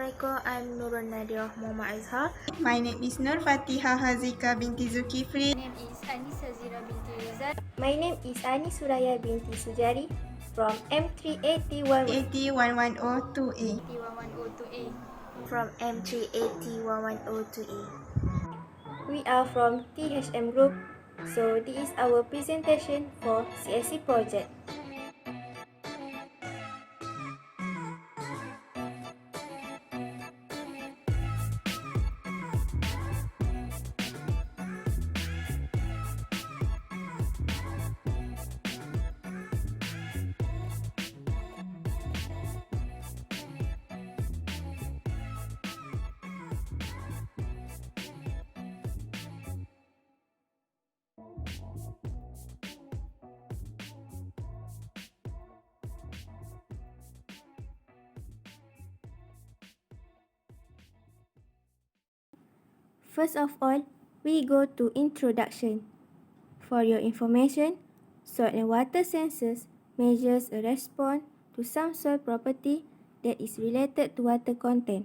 Assalamualaikum, I'm Nurul Nadia Muhammad Azhar. My name is Nur Fatiha Hazika binti Zulkifli. My name is Anissa Zira binti Rizal. My name is Ani Suraya binti Sujari from M380 801102A. T1102A. From M3801102A. We are from THM Group. So this is our presentation for CSC project. First of all, we go to introduction. For your information, soil and water sensors measures a response to some soil property that is related to water content.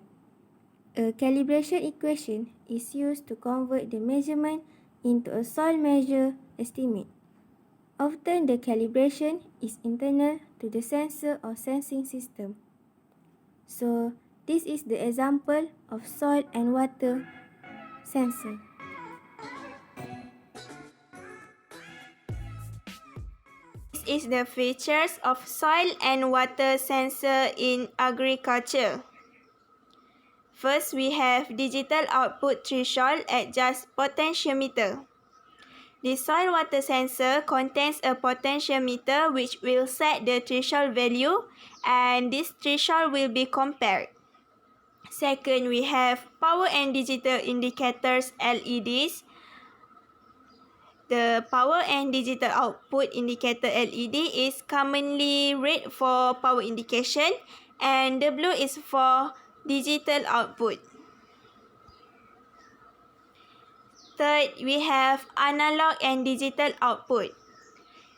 A calibration equation is used to convert the measurement into a soil measure estimate. Often the calibration is internal to the sensor or sensing system. So, this is the example of soil and water sensor. This is the features of soil and water sensor in agriculture. First, we have digital output threshold at just potentiometer. The soil water sensor contains a potentiometer which will set the threshold value, and this threshold will be compared. Second, we have power and digital indicators LEDs. The power and digital output indicator LED is commonly red for power indication, and the blue is for digital output. Third, we have analog and digital output.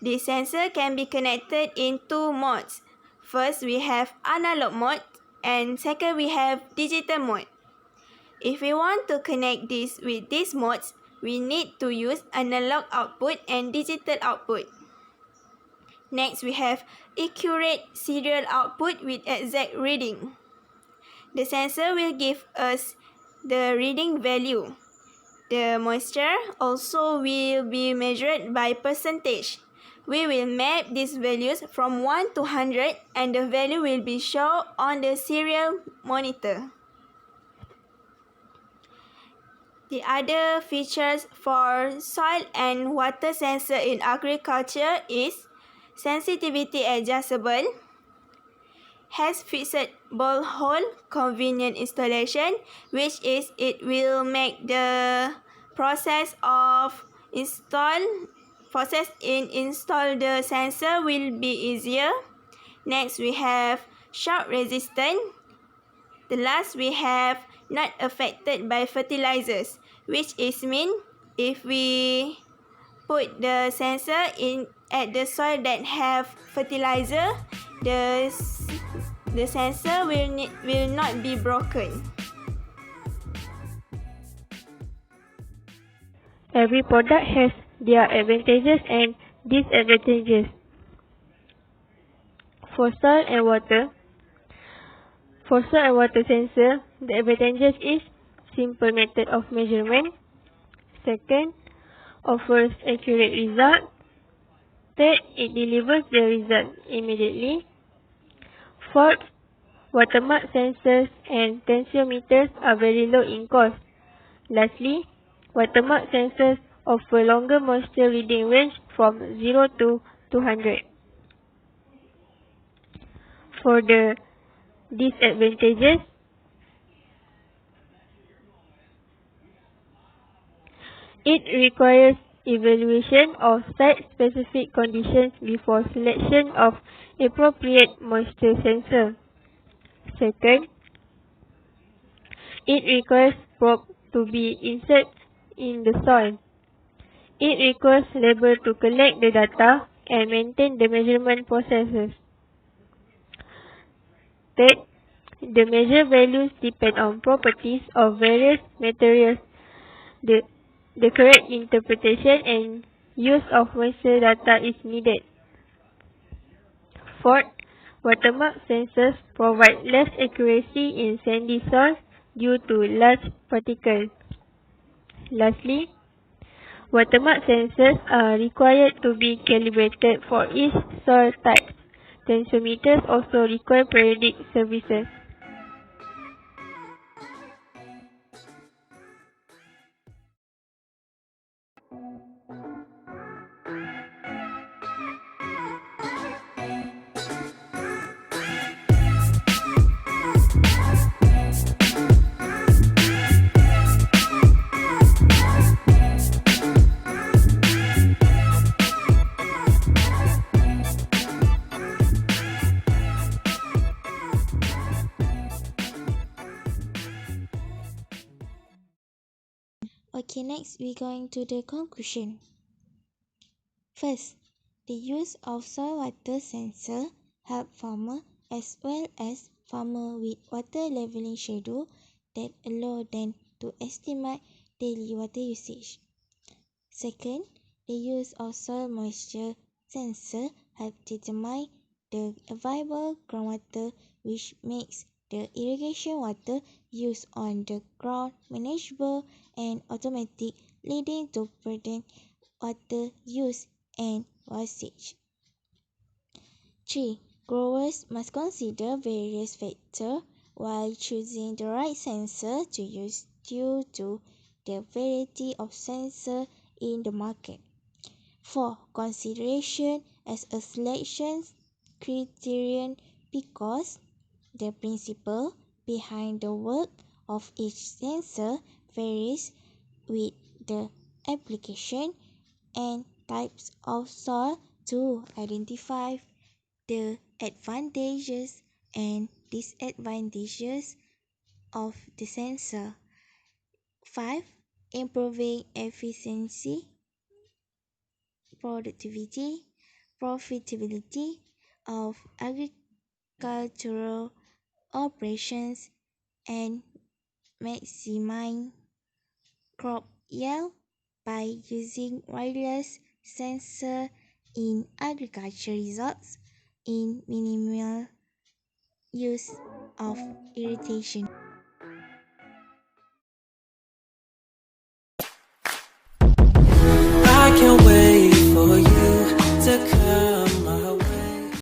The sensor can be connected in two modes. First, we have analog mode, and second, we have digital mode. If we want to connect this with these modes, we need to use analog output and digital output. Next, we have accurate serial output with exact reading. The sensor will give us the reading value. The moisture also will be measured by percentage. We will map these values from 1 to 100, and the value will be shown on the serial monitor. The other features for soil and water sensor in agriculture is sensitivity adjustable, has fixed ball hole convenient installation, which is it will make the process install the sensor will be easier. Next, we have shock resistant. The last, we have not affected by fertilizers, which is mean if we put the sensor in at the soil that have fertilizer, the sensor will not be broken. Every product has their advantages and disadvantages. For soil and water sensor, the advantages is simple method of measurement. Second, offers accurate result. Third, it delivers the result immediately. Fourth, watermark sensors and tensiometers are very low in cost. Lastly, watermark sensors offer longer moisture reading range from 0 to 200. For the disadvantages, it requires evaluation of site-specific conditions before selection of appropriate moisture sensor. Second, it requires probe to be inserted in the soil. It requires labor to collect the data and maintain the measurement processes. Third, The measured values depend on properties of various materials. The, the correct interpretation and use of moisture data is needed. Fourth, watermark sensors provide less accuracy in sandy soil due to large particles. Lastly, watermark sensors are required to be calibrated for each soil type. Tensiometers also require periodic services. Okay, next we're going to the conclusion. First, the use of soil water sensor help farmer as well as farmer with water leveling schedule that allow them to estimate daily water usage. Second, the use of soil moisture sensor help determine the available groundwater, which makes the irrigation water used on the ground manageable and automatic, leading to prudent water use and wastage. 3. Growers must consider various factors while choosing the right sensor to use due to the variety of sensors in the market. 4. Consideration as a selection criterion because the principle behind the work of each sensor varies with the application and types of soil to identify the advantages and disadvantages of the sensor. 5. Improving efficiency, productivity, profitability of agricultural operations and maximizing crop yield by using wireless sensor in agriculture results in minimal use of irrigation.